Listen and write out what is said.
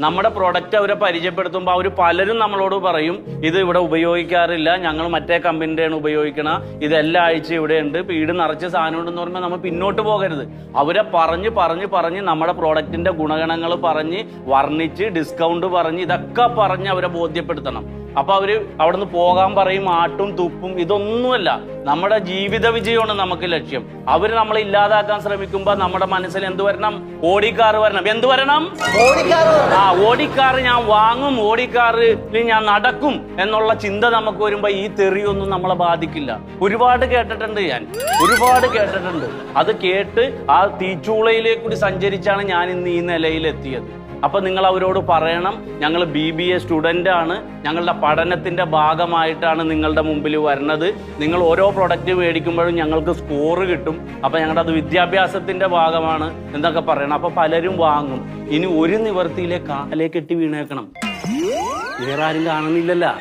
നമ്മുടെ പ്രൊഡക്റ്റ് അവരെ പരിചയപ്പെടുത്തുമ്പോൾ അവർ പലരും നമ്മളോട് പറയും ഇത് ഇവിടെ ഉപയോഗിക്കാറില്ല, ഞങ്ങൾ മറ്റേ കമ്പനിയുടെയാണ് ഉപയോഗിക്കണ, ഇത് എല്ലാ ആഴ്ച ഇവിടെ ഉണ്ട്, വീട് നിറച്ച് സാധനം ഉണ്ടെന്ന് പറയുമ്പോൾ നമ്മൾ പിന്നോട്ട് പോകരുത്. അവരെ പറഞ്ഞ് നമ്മുടെ പ്രോഡക്റ്റിന്റെ ഗുണഗണങ്ങൾ പറഞ്ഞ് വർണ്ണിച്ച് ഡിസ്കൗണ്ട് പറഞ്ഞ് ഇതൊക്കെ പറഞ്ഞ് അവരെ ബോധ്യപ്പെടുത്തണം. അപ്പൊ അവര് അവിടെ നിന്ന് പോകാൻ പറയും, ആട്ടും തുപ്പും. ഇതൊന്നുമല്ല, നമ്മുടെ ജീവിത വിജയമാണ് നമുക്ക് ലക്ഷ്യം. അവര് നമ്മളെ ഇല്ലാതാക്കാൻ ശ്രമിക്കുമ്പോ നമ്മുടെ മനസ്സിൽ എന്ത് വരണം? ഓടിക്കാറ് വരണം. എന്ത് വരണം? ഓടിക്കാറ് ഞാൻ വാങ്ങും, ഓടിക്കാറിൽ ഞാൻ നടക്കും എന്നുള്ള ചിന്ത നമുക്ക് വരുമ്പോ ഈ തെറിയൊന്നും നമ്മളെ ബാധിക്കില്ല. ഒരുപാട് കേട്ടിട്ടുണ്ട് ഞാൻ, ഒരുപാട് കേട്ടിട്ടുണ്ട്. അത് കേട്ട് ആ തീച്ചൂളയിലേക്ക് കൂടി സഞ്ചരിച്ചാണ് ഞാൻ ഇന്ന് ഈ നിലയിലെത്തിയത്. അപ്പൊ നിങ്ങൾ അവരോട് പറയണം, ഞങ്ങൾ BBA സ്റ്റുഡൻ്റ് ആണ്, ഞങ്ങളുടെ പഠനത്തിന്റെ ഭാഗമായിട്ടാണ് നിങ്ങളുടെ മുമ്പിൽ വരുന്നത്. നിങ്ങൾ ഓരോ പ്രൊഡക്റ്റ് മേടിക്കുമ്പോഴും ഞങ്ങൾക്ക് സ്കോർ കിട്ടും, അപ്പൊ ഞങ്ങളുടെ അത് വിദ്യാഭ്യാസത്തിന്റെ ഭാഗമാണ് എന്നൊക്കെ പറയണം. അപ്പൊ പലരും വാങ്ങും. ഇനി ഒരു നിവർത്തിയിലെ കാലേ കെട്ടി വീണേക്കണം, വേറെ ആരും കാണുന്നില്ലല്ലോ.